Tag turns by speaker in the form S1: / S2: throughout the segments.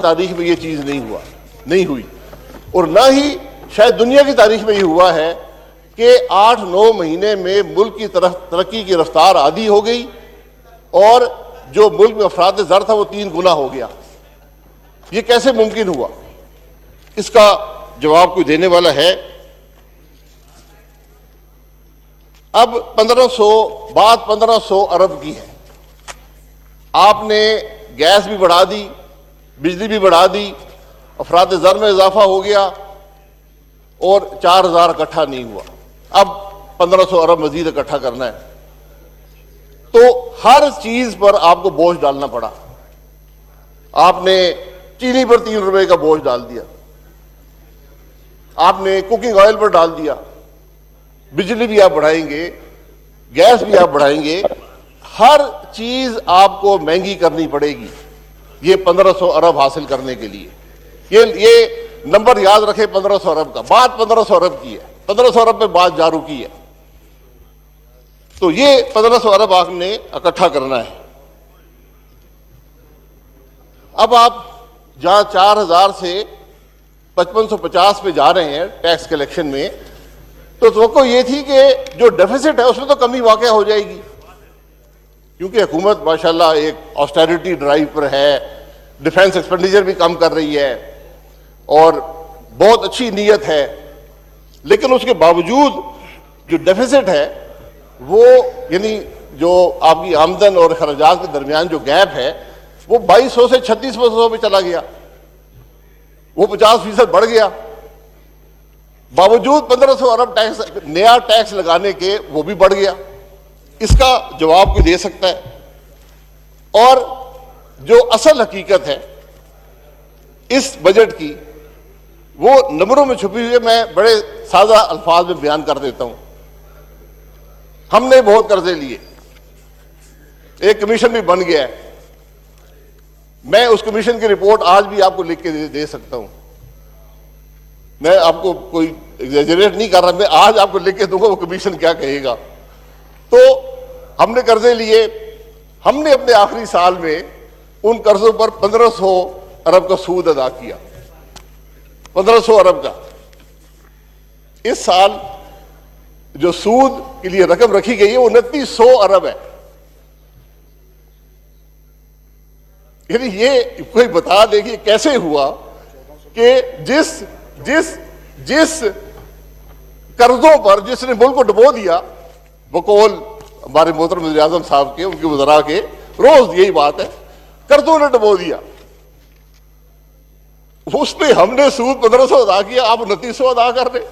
S1: तारीख में ये चीज नहीं हुई और ना ही शायद दुनिया की तारीख में ये हुआ है कि 8-9 महीने में मुल्क की तरफ तरक्की की रफ्तार आधी हो गई और जो मुल्क में अफराद ज़र था वो 3 गुना हो गया। ये कैसे मुमकिन हुआ? इसका जवाब कोई देने वाला है? अब 1500 अरब की है। आपने गैस भी बढ़ा दी, बिजली भी बढ़ा दी, अफराद ज़र में इजाफा हो गया और 4000 इकट्ठा नहीं हुआ। अब 1500 अरब मजीद इकट्ठा करना है तो हर चीज पर आपको बोझ डालना पड़ा। आपने चीनी पर 3 रुपए का बोझ डाल दिया, आपने कुकिंग ऑयल पर डाल दिया, बिजली भी आप बढ़ाएंगे, गैस भी आप बढ़ाएंगे, हर चीज आपको महंगी करनी पड़ेगी ये 1500 अरब हासिल करने के लिए। ये नंबर याद रखें 1500 अरब का। बात 1500 अरब की है, 1500 अरब पे बात जारू की है। तो ये 1500 अरब आपने इकट्ठा करना है। अब आप जहां 4000 से 5550 पे जा रहे हैं टैक्स कलेक्शन में, तो ये थी कि जो डेफिसिट है उसमें तो कमी वाक़ हो जाएगी क्योंकि हुकूमत माशाल्लाह एक ऑस्टेरिटी ड्राइव पर है, डिफेंस एक्सपेंडिचर भी कम कर रही है और बहुत अच्छी नीयत है। लेकिन उसके बावजूद जो डेफिसिट है वो यानी जो आपकी आमदन और खर्चात के दरमियान जो गैप है वो 2200 से 3600 पे चला गया, वो 50% बढ़ गया। बावजूद 1500 अरब टैक्स नया टैक्स लगाने के वो भी बढ़ गया। इसका जवाब कोई दे सकता है? और जो असल हकीकत है इस बजट की वो नंबरों में छुपी हुई है। मैं बड़े सादा अल्फाज में बयान कर देता हूं। हमने बहुत कर्जे लिए, एक कमीशन भी बन गया है। मैं उस कमीशन की रिपोर्ट आज भी आपको लिख के दे सकता हूं। मैं आपको कोई एग्जैजरेट नहीं कर रहा, मैं आज आपको लिख के दूंगा वो कमीशन क्या कहेगा। तो हमने कर्जे लिए, हमने अपने आखिरी साल में उन कर्जों पर 1500 अरब का सूद अदा किया। 1500 अरब का। इस साल जो सूद के लिए रकम रखी गई है वो 2900 अरब है। यानी ये कोई बता दे कि कैसे हुआ कि जिस कर्जों पर जिसने मुल्क को डुबो दिया, बकौल हमारे मोहतरम वज़ीर आज़म साहब के, उनके वज़रा के, रोज यही बात है, कर्जों ने डुबो दिया, उस पर हमने सूद 1500 अदा किया, आप 2900 अदा कर रहे।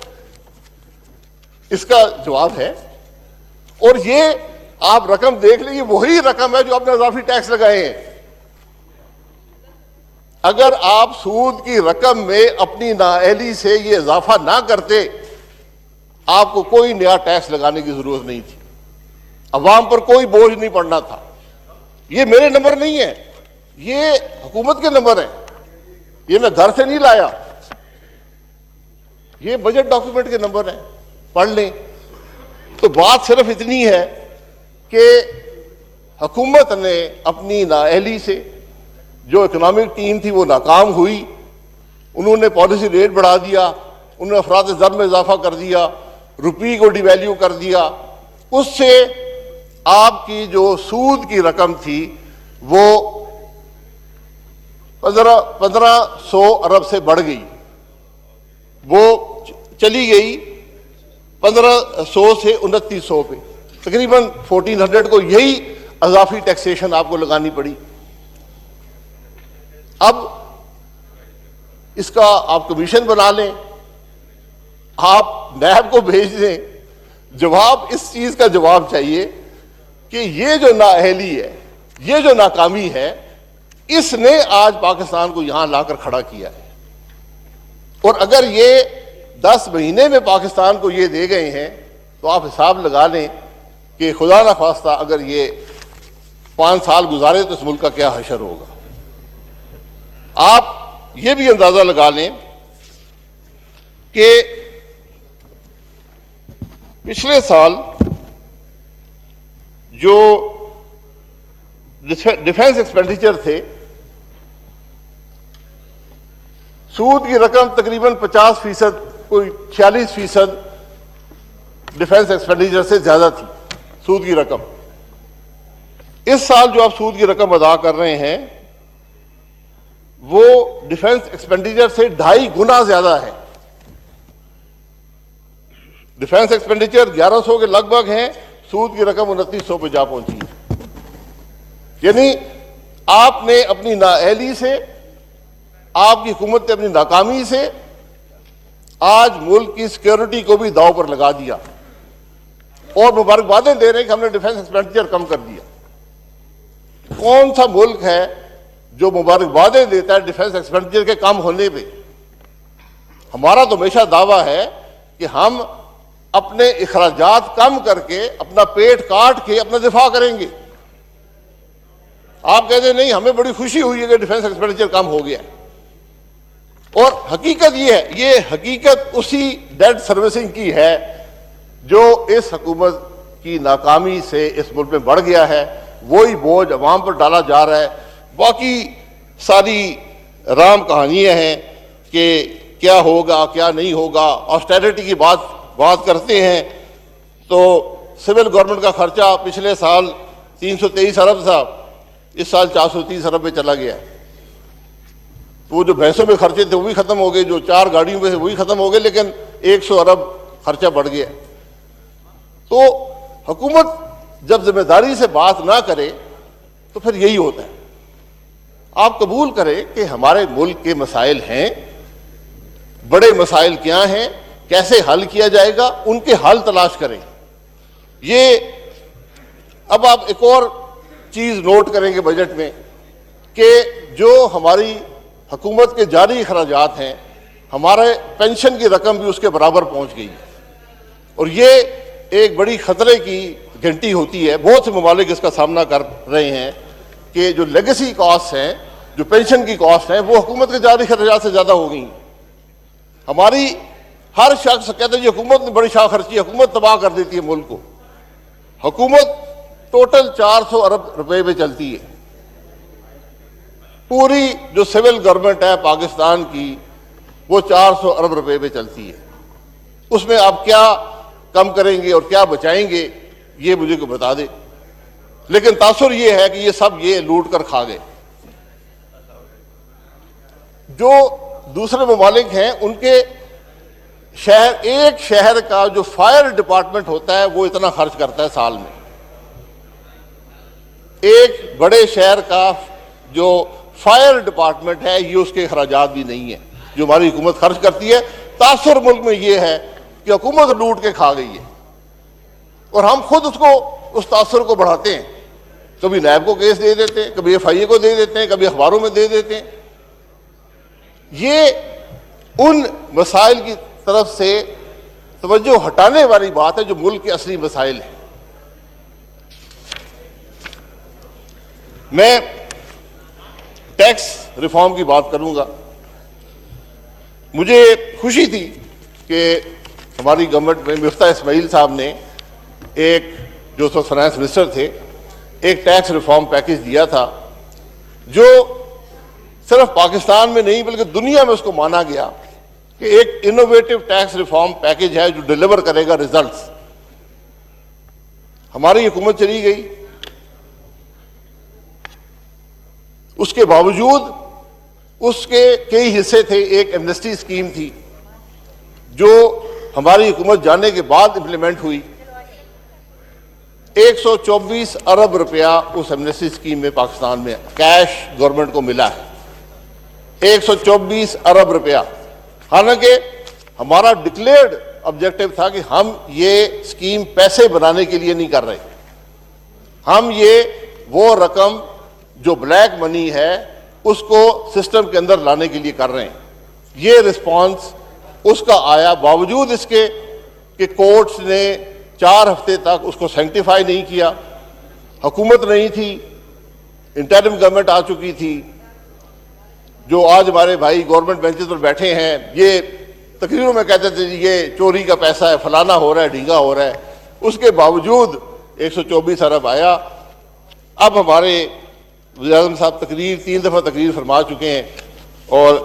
S1: इसका जवाब है। और ये आप रकम देख लीजिए, वही रकम है जो आपने इजाफी टैक्स लगाए हैं। अगर आप सूद की रकम में अपनी नाअहली से ये इजाफा ना करते, आपको कोई नया टैक्स लगाने की जरूरत नहीं थी, अवाम पर कोई बोझ नहीं पड़ना था। ये मेरे नंबर नहीं है, ये हुकूमत के नंबर हैं, ये मैं घर से नहीं लाया, ये बजट डॉक्यूमेंट के नंबर हैं, पढ़ लें। तो बात सिर्फ इतनी है कि हुकूमत ने अपनी नाअहली से, जो इकोनॉमिक टीम थी वो नाकाम हुई, उन्होंने पॉलिसी रेट बढ़ा दिया, उन्होंने अफराद ज़र में इजाफा कर दिया, रुपये को डिवैल्यू कर दिया, उससे आपकी जो सूद की रकम थी वो 1500 अरब से बढ़ गई, वो चली गई 1500 से 2900 पे, तकरीबन 1400 को यही अजाफी टैक्सेशन आपको लगानी पड़ी। अब इसका आप कमीशन बना लें, आप नैब को भेज दें। जवाब, इस चीज का जवाब चाहिए कि ये जो नाअहली है, ये जो नाकामी है, इसने आज पाकिस्तान को यहां लाकर खड़ा किया है। और अगर ये 10 महीने में पाकिस्तान को ये दे गए हैं तो आप हिसाब लगा लें कि खुदा ना खास्ता अगर ये 5 साल गुजारे तो इस मुल्क का क्या हशर होगा। आप ये भी अंदाजा लगा लें कि पिछले साल जो डिफेंस एक्सपेंडिचर थे सूद की रकम तकरीबन 50%, कोई 46% डिफेंस एक्सपेंडिचर से ज्यादा थी सूद की रकम। इस साल जो आप सूद की रकम अदा कर रहे हैं वो डिफेंस एक्सपेंडिचर से 2.5 गुना ज्यादा है। डिफेंस एक्सपेंडिचर 1100 के लगभग है, सूद की रकम 2900 पे जा पहुंची है। यानी आपने अपनी नाअहली से, आपकी हुकूमत ने अपनी नाकामी से आज मुल्क की सिक्योरिटी को भी दांव पर लगा दिया और मुबारकबादें दे रहे हैं कि हमने डिफेंस एक्सपेंडिचर कम कर दिया। कौन सा मुल्क है जो मुबारकबादें देता है डिफेंस एक्सपेंडिचर के कम होने पे? हमारा तो हमेशा दावा है कि हम अपने इखराजात कम करके, अपना पेट काट के अपना दिफा करेंगे। आप कहते नहीं, हमें बड़ी खुशी हुई है कि डिफेंस एक्सपेंडिचर कम हो गया। और हकीकत ये है, ये हकीकत उसी डेट सर्विसिंग की है जो इस हुकूमत की नाकामी से इस मुल्क में बढ़ गया है। वही बोझ अवाम पर डाला जा रहा है। बाकी सारी राम कहानियां हैं कि क्या होगा क्या नहीं होगा। ऑस्टेरिटी की बात करते हैं तो सिविल गवर्नमेंट का खर्चा पिछले साल 323 अरब था, इस साल 430 अरब पे चला गया। तो वो जो भैंसों में खर्चे थे वो भी खत्म हो गए, जो 4 गाड़ियों में थे वो भी खत्म हो गए, लेकिन 100 अरब खर्चा बढ़ गया। तो हुकूमत जब जिम्मेदारी से बात ना करे तो फिर यही होता है। आप कबूल करें कि हमारे मुल्क के मसाइल हैं, बड़े मसाइल क्या हैं, कैसे हल किया जाएगा, उनके हल तलाश करें। ये अब आप एक और चीज नोट करेंगे बजट में कि जो हमारी हुकूमत के जारी अखराजात हैं, हमारे पेंशन की रकम भी उसके बराबर पहुंच गई है। और ये एक बड़ी खतरे की घंटी होती है। बहुत से ममालिक इसका सामना कर रहे हैं कि जो लेगेसी कॉस्ट हैं, जो पेंशन की कॉस्ट हैं, वो हुकूमत के जारी अखराजात से ज्यादा हो गई। हमारी हर शख्स कहते हैं हुकूमत ने बड़ी शाह खर्ची, हुकूमत तबाह कर देती है मुल्क को। हुकूमत टोटल 400 अरब रुपए में चलती है। पूरी जो सिविल गवर्नमेंट है पाकिस्तान की वो 400 अरब रुपए में चलती है। उसमें आप क्या कम करेंगे और क्या बचाएंगे ये मुझे को बता दे। लेकिन तासुर ये है कि ये सब ये लूट कर खा गए। जो दूसरे ममालिक हैं उनके शहर, एक शहर का जो फायर डिपार्टमेंट होता है वो इतना खर्च करता है साल में। एक बड़े शहर का जो फायर डिपार्टमेंट है ये उसके अखराजात भी नहीं है जो हमारी हुकूमत खर्च करती है। तासुर मुल्क में ये है कि हुकूमत लूट के खा गई है और हम खुद उसको, उस तासुर को बढ़ाते हैं। कभी नैब को केस दे देते हैं, कभी FIA को दे देते हैं, कभी अखबारों में दे देते हैं। ये उन मसाइल की तरफ से तवज्जो हटाने वाली बात है जो मुल्क के असली मसाइल हैं। मैं टैक्स रिफॉर्म की बात करूंगा। मुझे खुशी थी कि हमारी गवर्नमेंट में मिफ्ता इस्माइल साहब ने एक, जो तो फाइनेंस मिनिस्टर थे, एक टैक्स रिफॉर्म पैकेज दिया था जो सिर्फ पाकिस्तान में नहीं बल्कि दुनिया में उसको माना गया कि एक इनोवेटिव टैक्स रिफॉर्म पैकेज है जो डिलीवर करेगा रिजल्ट्स। हमारी हुकूमत चली गई, उसके बावजूद उसके कई हिस्से थे। एक एमनेस्टी स्कीम थी जो हमारी हुकूमत जाने के बाद इंप्लीमेंट हुई। 124 अरब रुपया उस एमनेस्टी स्कीम में पाकिस्तान में कैश गवर्नमेंट को मिला है। 124 अरब रुपया। हालांकि हमारा डिक्लेयर्ड ऑब्जेक्टिव था कि हम ये स्कीम पैसे बनाने के लिए नहीं कर रहे, हम ये वो रकम जो ब्लैक मनी है उसको सिस्टम के अंदर लाने के लिए कर रहे हैं। ये रिस्पांस उसका आया, बावजूद इसके कि कोर्ट्स ने 4 हफ्ते तक उसको सैंक्टिफाई नहीं किया। हुकूमत नहीं थी, इंटरिम गवर्नमेंट आ चुकी थी। जो आज हमारे भाई गवर्नमेंट बेंचेस पर बैठे हैं ये तकरीरों में कहते थे ये चोरी का पैसा है, फलाना हो रहा है, ढींगा हो रहा है। उसके बावजूद 124 अरब आया। अब हमारे वज़ीर-ए-आज़म साहब 3 दफ़ा तकरीर फरमा चुके हैं और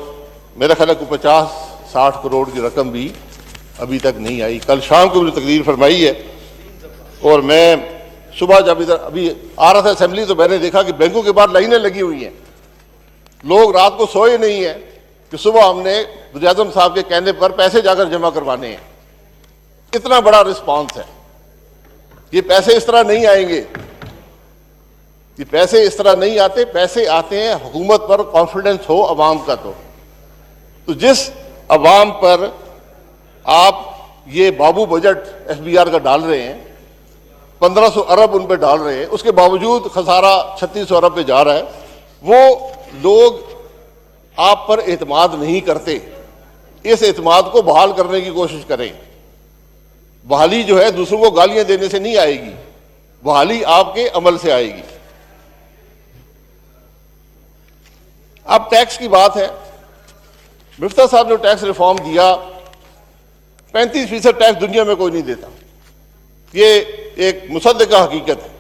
S1: मेरा ख्याल है कि 50-60 करोड़ की रकम भी अभी तक नहीं आई। कल शाम को मैंने तकरीर फरमाई है और मैं सुबह जब इधर अभी आ रहा था असेंबली तो मैंने देखा कि बैंकों के बाहर लाइनें लगी हुई हैं, लोग रात को सोए नहीं हैं कि सुबह हमने वज़ीर-ए-आज़म साहब के कहने पर पैसे जाकर जमा करवाने हैं। इतना बड़ा रिस्पांस है। ये पैसे इस तरह नहीं आएंगे, ये पैसे इस तरह नहीं आते। पैसे आते हैं हुकूमत पर कॉन्फिडेंस हो अवाम का। तो जिस अवाम पर आप ये बाबू बजट FBR का डाल रहे हैं, 1500 अरब उन पे डाल रहे हैं, उसके बावजूद खसारा 3600 अरब पे जा रहा है, वो लोग आप पर एतमाद नहीं करते। इस एतमाद को बहाल करने की कोशिश करें। बहाली जो है दूसरों को गालियां देने से नहीं आएगी, बहाली आपके अमल से आएगी। अब टैक्स की बात है, मिफ्ता साहब ने टैक्स रिफॉर्म दिया, 35% टैक्स दुनिया में कोई नहीं देता। ये एक मुसद्दका हकीकत है।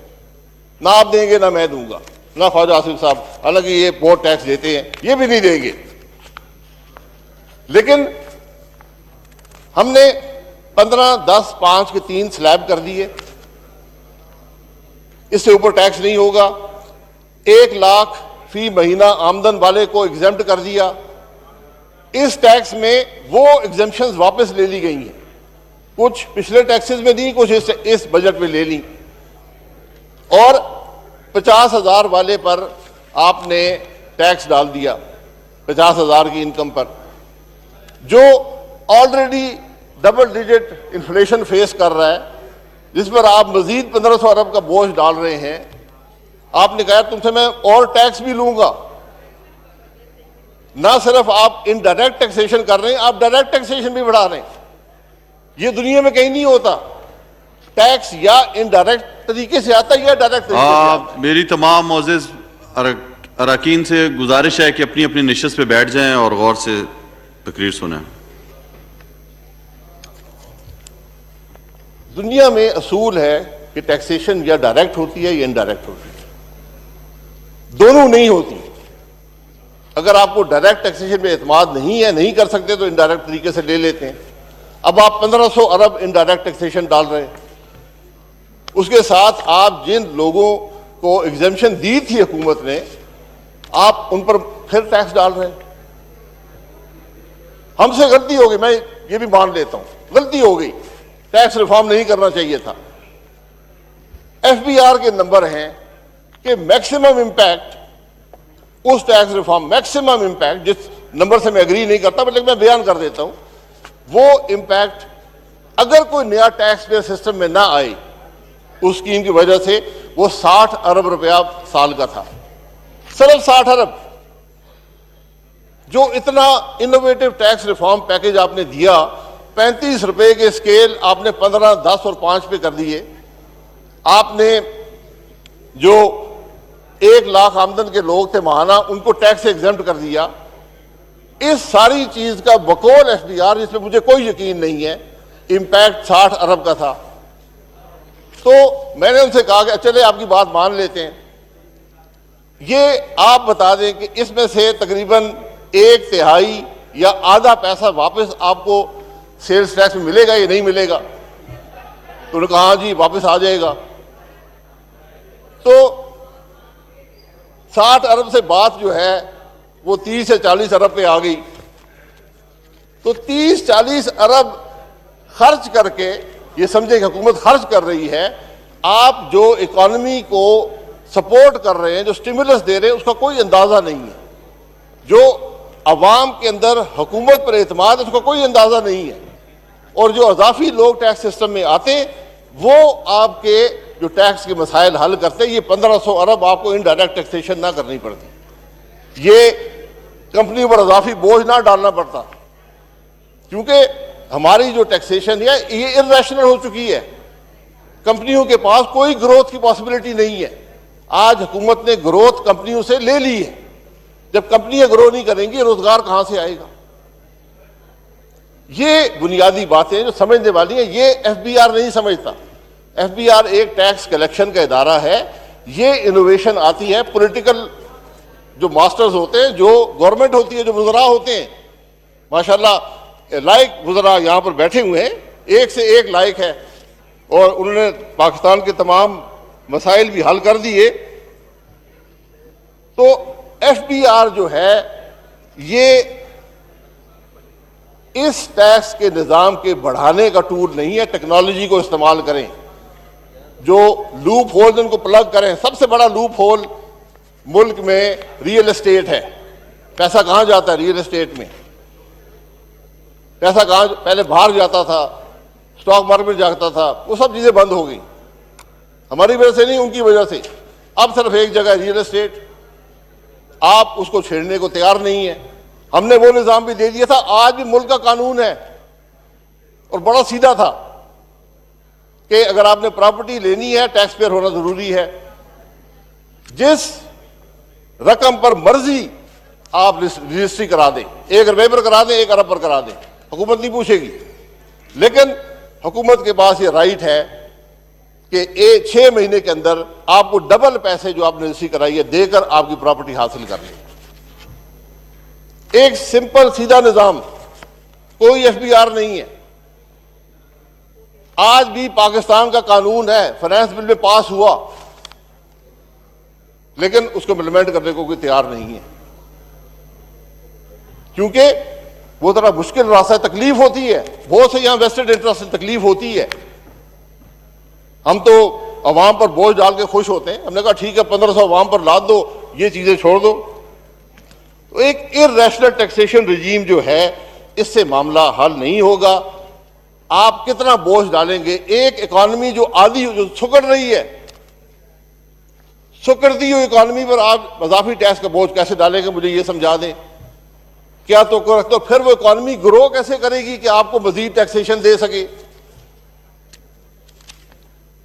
S1: ना आप देंगे ना मैं दूंगा, ना ख्वाजा आसिफ साहब, हालांकि ये बहुत टैक्स देते हैं, ये भी नहीं देंगे। लेकिन हमने 15, 10, 5 के 3 स्लैब कर दिए, इससे ऊपर टैक्स नहीं होगा। 1 लाख फी महीना आमदन वाले को एग्जेम्प्ट कर दिया। इस टैक्स में वो एग्जेम्पशंस वापस ले ली गई हैं, कुछ पिछले टैक्सेस में दी, कुछ इस बजट में ले ली। और 50,000 वाले पर आपने टैक्स डाल दिया, 50,000 की इनकम पर, जो already double digit inflation face कर रहा है, जिस पर आप मजीद 1500 अरब का बोझ डाल रहे हैं। आपने कहा तुमसे मैं और टैक्स भी लूंगा। ना सिर्फ आप इनडायरेक्ट टैक्सेशन कर रहे हैं, आप डायरेक्ट टैक्सेशन भी बढ़ा रहे हैं। ये दुनिया में कहीं नहीं होता। टैक्स या इनडायरेक्ट तरीके से आता है या डायरेक्ट तरीके से आता है।
S2: मेरी तमाम मोअज़्ज़िज़ अरकान से गुजारिश है कि अपनी अपनी निशस्त पे बैठ जाएं और गौर से तकरीर सुनें।
S1: दुनिया में असूल है कि टैक्सेशन या डायरेक्ट होती है या इनडायरेक्ट होती है, दोनों नहीं होती। अगर आपको डायरेक्ट टैक्सेशन में एतमाद नहीं है, नहीं कर सकते, तो इनडायरेक्ट तरीके से ले लेते हैं। अब आप 1500 अरब इनडायरेक्ट टैक्सेशन डाल रहे हैं, उसके साथ आप जिन लोगों को एग्जेम्पशन दी थी हुकूमत ने, आप उन पर फिर टैक्स डाल रहे हैं। हमसे गलती हो गई, मैं ये भी मान लेता हूं, गलती हो गई, टैक्स रिफॉर्म नहीं करना चाहिए था। FBR के नंबर हैं कि मैक्सिमम इंपैक्ट उस टैक्स रिफॉर्म, मैक्सिमम इंपैक्ट, जिस नंबर से मैं एग्री नहीं करता, लेकिन मैं बयान कर देता हूं, वो इंपैक्ट अगर कोई नया टैक्स पेयर सिस्टम में ना आए उस स्कीम की वजह से, वो 60 अरब रुपया साल का था, सिर्फ 60 अरब। जो इतना इनोवेटिव टैक्स रिफॉर्म पैकेज आपने दिया, 35 रुपए के स्केल आपने 15, 10 और 5 पे कर दिए। आपने जो 1 लाख आमदन के लोग थे महाना, उनको टैक्स एग्जेम्प्ट कर दिया। इस सारी चीज का बकौल FBR, जिसमें मुझे कोई यकीन नहीं है, इंपैक्ट 60 अरब का था। तो मैंने उनसे कहा कि चले आपकी बात मान लेते हैं, ये आप बता दें कि इसमें से तकरीबन 1/3 या आधा पैसा वापस आपको सेल्स टैक्स में मिलेगा या नहीं मिलेगा। तो उन्होंने कहा हाँ जी वापस आ जाएगा। तो 60 अरब से बात जो है वो 30 से 40 अरब पे आ गई। तो 30-40 अरब खर्च करके ये समझे कि हुकूमत खर्च कर रही है, आप जो इकॉनमी को सपोर्ट कर रहे हैं, जो स्टिमुलस दे रहे हैं, उसका कोई अंदाजा नहीं है। जो अवाम के अंदर हुकूमत पर एतमाद है, उसका कोई अंदाजा नहीं है। और जो अजाफी लोग टैक्स सिस्टम में आते, वो आपके जो टैक्स के मसाइल हल करते, ये 1500 अरब आपको इनडायरेक्ट टैक्सेशन ना करनी पड़ती, ये कंपनी पर अजाफी बोझ ना डालना पड़ता, क्योंकि हमारी जो टैक्सेशन है ये इर्रेशनल हो चुकी है। कंपनियों के पास कोई ग्रोथ की पॉसिबिलिटी नहीं है। आज हुकूमत ने ग्रोथ कंपनियों से ले ली है। जब कंपनियां ग्रो नहीं करेंगी, रोजगार कहां से आएगा? ये बुनियादी बातें जो समझने वाली हैं, ये FBR नहीं समझता। FBR एक टैक्स कलेक्शन का इदारा है। ये इनोवेशन आती है पॉलिटिकल जो मास्टर्स होते हैं, जो गवर्नमेंट होती है, जो वज़रा होते हैं, माशाल्लाह लायक वज़रा यहाँ पर बैठे हुए हैं, एक से एक लायक है, और उन्होंने पाकिस्तान के तमाम मसाइल भी हल कर दिए। तो FBR जो है ये इस टैक्स के निज़ाम के बढ़ाने का टूल नहीं है। टेक्नोलॉजी को इस्तेमाल करें, जो लूप होल उनको प्लग करें। सबसे बड़ा लूप होल मुल्क में रियल एस्टेट है। पैसा कहाँ जाता है रियल एस्टेट में? पैसा कहाँ पहले बाहर जाता था, स्टॉक मार्केट में जाता था, वो सब चीज़ें बंद हो गई। हमारी वजह से नहीं, उनकी वजह से। अब सिर्फ एक जगह रियल एस्टेट, आप उसको छेड़ने को तैयार नहीं है। हमने वो निज़ाम भी दे दिया था। आज भी मुल्क का कानून है और बड़ा सीधा था कि अगर आपने प्रॉपर्टी लेनी है, टैक्स पेयर होना जरूरी है। जिस रकम पर मर्जी आप रजिस्ट्री करा दें, 1 रुपये पर करा दें, 1 अरब पर करा दें, हुकूमत नहीं पूछेगी। लेकिन हुकूमत के पास ये राइट है कि 6 महीने के अंदर आपको डबल पैसे जो आपने रजिस्ट्री कराई है देकर आपकी प्रॉपर्टी हासिल कर लें। एक सिंपल सीधा निजाम, कोई FBR नहीं है। आज भी पाकिस्तान का कानून है, फाइनेंस बिल में पास हुआ, लेकिन उसको इम्प्लीमेंट करने को कोई तैयार नहीं है, क्योंकि वो थोड़ा मुश्किल रास्ता है, तकलीफ होती है। बहुत से यहां वेस्टेड इंटरेस्ट से तकलीफ होती है। हम तो अवाम पर बोझ डाल के खुश होते हैं। हमने कहा ठीक है 1500 अवाम पर लाद दो, ये चीजें छोड़ दो। तो एक इर्रेशनल टैक्सेशन रिजीम जो है, इससे मामला हल नहीं होगा। आप कितना बोझ डालेंगे? एक इकॉनमी जो आधी जो सुकड़ रही है, सुकड़ती हुई इकॉनमी पर आप इजाफी टैक्स का बोझ कैसे डालेंगे? मुझे ये समझा दें। क्या तो फिर वो इकॉनमी ग्रो कैसे करेगी कि आपको मजीद टैक्सेशन दे सके?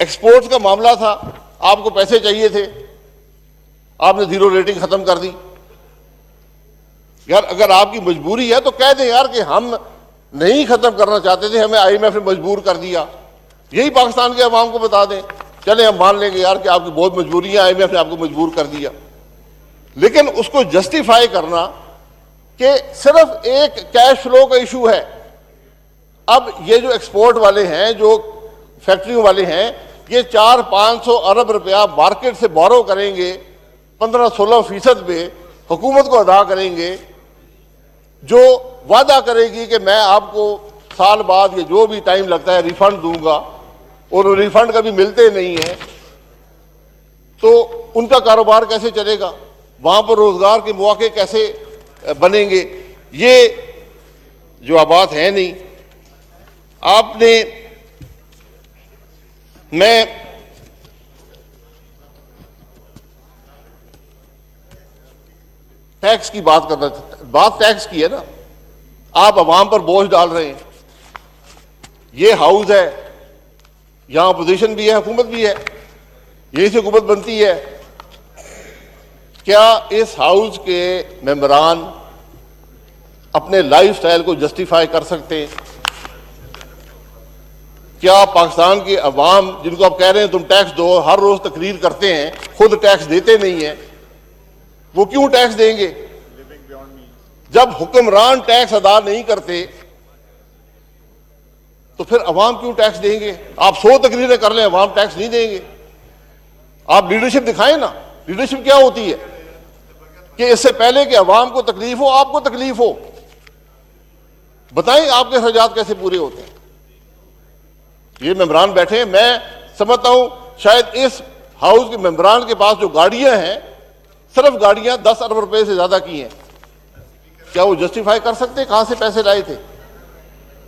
S1: एक्सपोर्ट्स का मामला था, आपको पैसे चाहिए थे, आपने जीरो रेटिंग खत्म कर दी। यार अगर आपकी मजबूरी है तो कह दें यार कि हम नहीं खत्म करना चाहते थे, हमें IMF ने मजबूर कर दिया। यही पाकिस्तान के अवाम को बता दें, चले हम मान लेंगे यार कि आपकी बहुत मजबूरी है, IMF ने आपको मजबूर कर दिया। लेकिन उसको जस्टिफाई करना कि सिर्फ एक कैश फ्लो का इशू है। अब ये जो एक्सपोर्ट वाले हैं, जो फैक्ट्रियों वाले हैं, ये 400-500 अरब रुपया मार्केट से बोरो करेंगे, 15-16% पे हुकूमत को अदा करेंगे, जो वादा करेगी कि मैं आपको साल बाद या जो भी टाइम लगता है रिफंड दूंगा, और रिफंड कभी मिलते नहीं है। तो उनका कारोबार कैसे चलेगा? वहां पर रोजगार के मौके कैसे बनेंगे? ये जो बात है नहीं। आपने, मैं टैक्स की बात करना चाहता, बात टैक्स की है ना। आप अवाम पर बोझ डाल रहे हैं। ये हाउस है, यहां अपोजिशन भी है, हुकूमत भी है, यही से हुकूमत बनती है। क्या इस हाउस के मेंबरान अपने लाइफस्टाइल को जस्टिफाई कर सकते हैं? क्या पाकिस्तान के अवाम, जिनको आप कह रहे हैं तुम टैक्स दो, हर रोज तकरीर करते हैं, खुद टैक्स देते नहीं है, वो क्यों टैक्स देंगे? जब हुक्मरान टैक्स अदा नहीं करते तो फिर अवाम क्यों टैक्स देंगे? आप 100 तकरीरें कर लें, अवाम टैक्स नहीं देंगे। आप लीडरशिप दिखाएं ना। लीडरशिप क्या होती है कि इससे पहले कि अवाम को तकलीफ हो, आपको तकलीफ हो। बताएं आपके खर्चात कैसे पूरे होते हैं? ये मेंबरान बैठे हैं, मैं समझता हूं शायद इस हाउस के मेंबरान के पास जो गाड़ियां हैं, सिर्फ गाड़ियां 10 अरब रुपए से ज्यादा की हैं। क्या वो जस्टिफाई कर सकते कहां से पैसे लाए थे?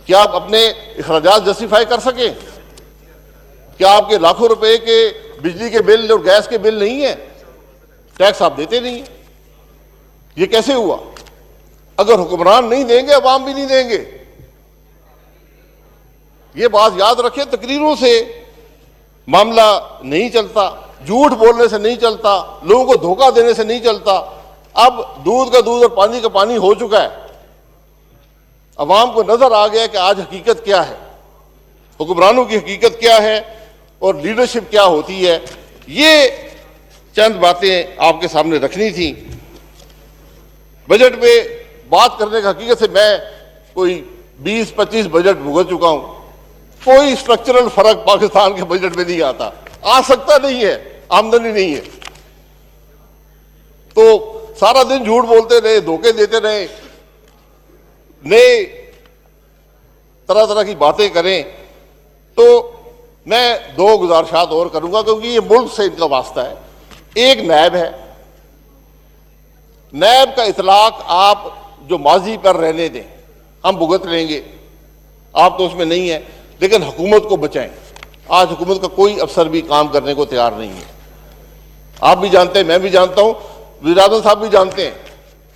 S1: क्या आप अपने अखराजात जस्टिफाई कर सके? क्या आपके लाखों रुपए के बिजली के बिल और गैस के बिल नहीं है? टैक्स आप देते नहीं है। ये कैसे हुआ? अगर हुक्मरान नहीं देंगे, अवाम भी नहीं देंगे। ये बात याद रखें। तकरीरों से मामला नहीं चलता, झूठ बोलने से नहीं चलता, लोगों को धोखा देने से नहीं चलता। अब दूध का दूध और पानी का पानी हो चुका है। अवाम को नजर आ गया कि आज हकीकत क्या है, हुक्मरानों की हकीकत क्या है और लीडरशिप क्या होती है। ये चंद बातें आपके सामने रखनी थी। बजट पे बात करने का हकीकत से मैं कोई 20-25 बजट भुगत चुका हूं, कोई स्ट्रक्चरल फर्क पाकिस्तान के बजट में नहीं आता, आ सकता नहीं है, आमदनी नहीं है। तो सारा दिन झूठ बोलते रहे, धोखे देते रहे, नए तरह तरह की बातें करें। तो मैं दो गुजारिशात और करूंगा, क्योंकि ये मुल्क से इनका वास्ता है। एक नैब है, नैब का इतलाक आप जो माजी पर रहने दें, हम भुगत लेंगे, आप तो उसमें नहीं है, लेकिन हुकूमत को बचाएं। आज हुकूमत का कोई अफसर भी काम करने को तैयार नहीं है। आप भी जानते हैं, मैं भी जानता हूं, वज़ीर-ए-आज़म साहब भी जानते हैं,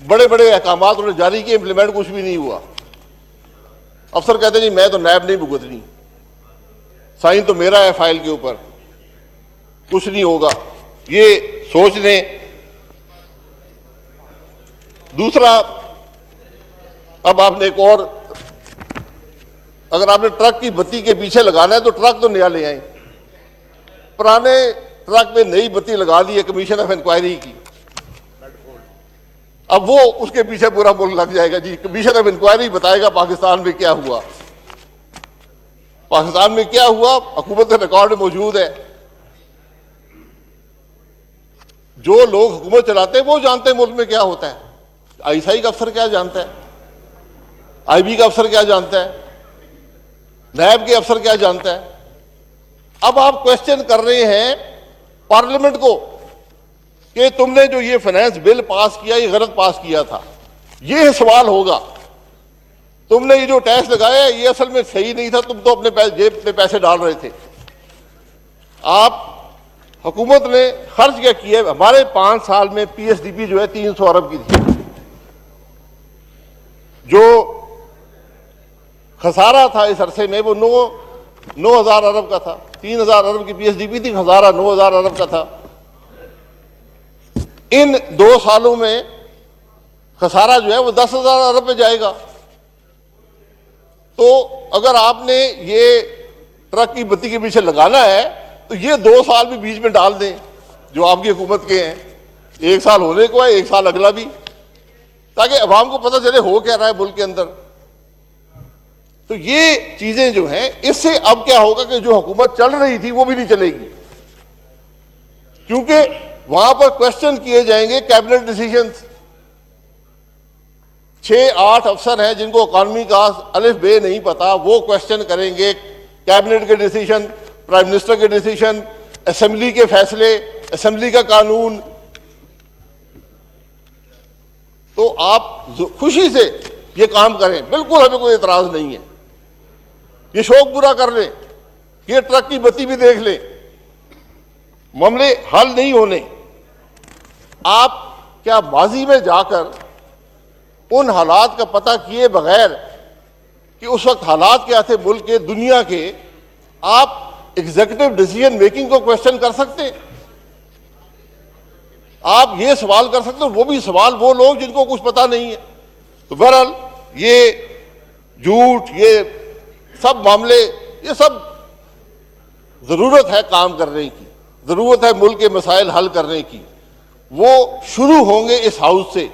S1: बड़े बड़े अहकामात उन्होंने जारी किए, इंप्लीमेंट कुछ भी नहीं हुआ। अफसर कहते जी मैं तो नैब नहीं भुगतनी, साइन तो मेरा है फाइल के ऊपर, कुछ नहीं होगा, ये सोच लें। दूसरा, अब आपने एक और, अगर आपने ट्रक की बत्ती के पीछे लगाना है तो ट्रक तो नया ले आए, पुराने ट्रक में नई बत्ती लगा दी है कमीशन ऑफ इंक्वायरी की, अब वो उसके पीछे पूरा मुल्क लग जाएगा जी। कमीशन ऑफ इंक्वायरी बताएगा पाकिस्तान में क्या हुआ, पाकिस्तान में क्या हुआ हुकूमत के रिकॉर्ड में मौजूद है। जो लोग हुकूमत चलाते हैं वो जानते हैं मुल्क में क्या होता है। आईएसआई का अफसर क्या जानता है, आईबी का अफसर क्या जानता है, नैब के अफसर क्या जानता है। अब आप क्वेश्चन कर रहे हैं पार्लियामेंट को कि तुमने जो ये फाइनेंस बिल पास किया ये गलत पास किया था, ये सवाल होगा। तुमने ये जो टैक्स लगाया ये असल में सही नहीं था, तुम तो अपने जेब में पैसे डाल रहे थे। आप हुकूमत ने खर्च क्या किया, हमारे 5 साल में पीएसडीपी जो है 300 अरब की थी, जो खसारा था इस अरसे में वो 9,000 अरब का था। 3,000 अरब की पीएसडीपी थी, खसारा 9,000 अरब का था। इन 2 सालों में खसारा जो है वो 10,000 अरब पे जाएगा। तो अगर आपने ये ट्रक की बत्ती के पीछे लगाना है तो ये 2 साल भी बीच में डाल दें जो आपकी हुकूमत के हैं, 1 साल होने को है, 1 साल अगला भी, ताकि अवाम को पता चले हो क्या रहा है मुल्क के अंदर। तो ये चीजें जो हैं, इससे अब क्या होगा कि जो हुकूमत चल रही थी वो भी नहीं चलेगी, क्योंकि वहां पर क्वेश्चन किए जाएंगे कैबिनेट डिसीजंस। 6-8 अफसर हैं जिनको इकॉनमी का अलिफ बे नहीं पता, वो क्वेश्चन करेंगे कैबिनेट के डिसीजन, प्राइम मिनिस्टर के डिसीजन, असेंबली के फैसले, असेंबली का कानून। तो आप खुशी से ये काम करें, बिल्कुल हमें कोई एतराज नहीं है। ये शौक पूरा कर लें, ये ट्रक की बत्ती भी देख लें, मामले हल नहीं होने। आप क्या माजी में जाकर उन हालात का पता किए बगैर कि उस वक्त हालात क्या थे मुल्क के, दुनिया के, आप एग्जीक्यूटिव डिसीजन मेकिंग को क्वेश्चन कर सकते हैं? आप ये सवाल कर सकते हो, वो भी सवाल वो लोग जिनको कुछ पता नहीं है। तो बहरहाल ये झूठ, ये सब मामले, ये सब जरूरत है काम करने की, जरूरत है मुल्क के मसाइल हल करने की। वो शुरू होंगे इस हाउस से।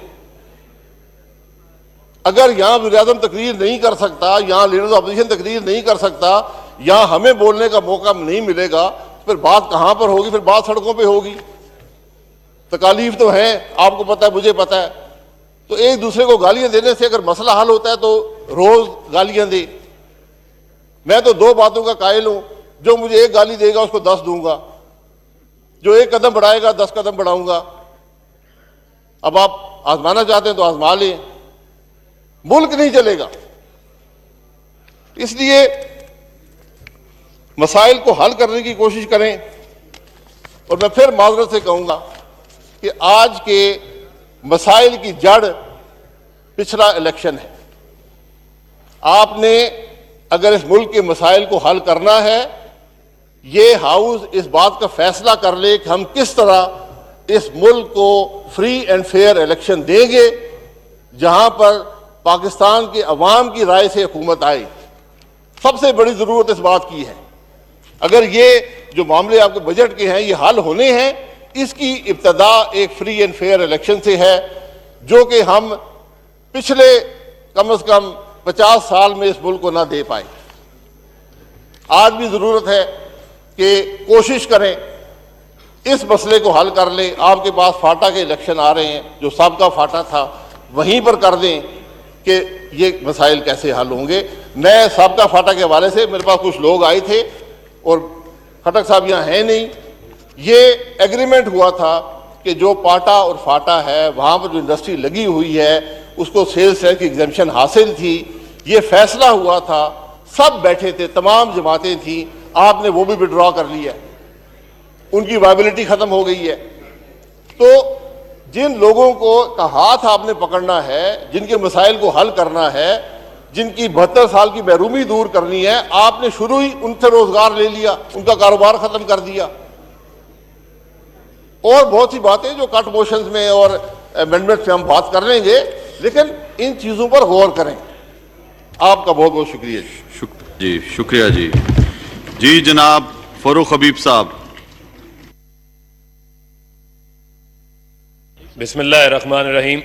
S1: अगर यहां वज़ीर-ए-आज़म तकरीर नहीं कर सकता, यहां लीडर अपोजिशन तकरीर नहीं कर सकता, यहां हमें बोलने का मौका नहीं मिलेगा, फिर बात कहां पर होगी? फिर बात सड़कों पे होगी। तकालीफ तो है, आपको पता है, मुझे पता है। तो एक दूसरे को गालियां देने से अगर मसला हल होता है तो रोज गालियां दे। मैं तो 2 बातों का कायल हूं, जो मुझे 1 गाली देगा उसको 10 दूंगा, जो 1 कदम बढ़ाएगा 10 कदम बढ़ाऊंगा। अब आप आजमाना चाहते हैं तो आजमा लें, मुल्क नहीं चलेगा। इसलिए मसाइल को हल करने की कोशिश करें। और मैं फिर माजरत से कहूंगा कि आज के मसाइल की जड़ पिछला इलेक्शन है। आपने अगर इस मुल्क के मसाइल को हल करना है, ये हाउस इस बात का फैसला कर ले कि हम किस तरह इस मुल्क को फ्री एंड फेयर इलेक्शन देंगे, जहां पर पाकिस्तान के अवाम की राय से हुकूमत आए। सबसे बड़ी जरूरत इस बात की है। अगर ये जो मामले आपके बजट के हैं ये हल होने हैं, इसकी इब्तदा एक फ्री एंड फेयर इलेक्शन से है, जो कि हम पिछले कम से कम 50 साल में इस मुल्क को ना दे पाए। आज भी जरूरत है कि कोशिश करें, इस मसले को हल कर लें। आपके पास फाटा के इलेक्शन आ रहे हैं, जो सबका फाटा था वहीं पर कर दें कि ये मसाइल कैसे हल होंगे। मैं सबका फाटा के हवाले से, मेरे पास कुछ लोग आए थे और खटक साहब यहाँ हैं नहीं, ये एग्रीमेंट हुआ था कि जो पाटा और फाटा है वहाँ पर जो इंडस्ट्री लगी हुई है उसको सेल्स टैक्स की एग्जेम्पशन हासिल थी। ये फैसला हुआ था, सब बैठे थे, तमाम जमातें थी, आपने वो भी विड्रॉ कर लिया, उनकी वायबिलिटी खत्म हो गई है। तो जिन लोगों को का हाथ आपने पकड़ना है, जिनके मसाइल को हल करना है, जिनकी 72 साल की महरूमी दूर करनी है, आपने शुरू ही उनसे रोजगार ले लिया, उनका कारोबार खत्म कर दिया। और बहुत सी बातें जो कट मोशंस में और अमेंडमेंट में हम बात कर लेंगे, लेकिन इन चीजों पर गौर करें। आपका बहुत बहुत शुक्रिया जी।
S2: शुक्रिया जी। जी जनाब फरूख हबीब साहब।
S3: बिस्मिल्लाहिर्रहमानिर्रहीम।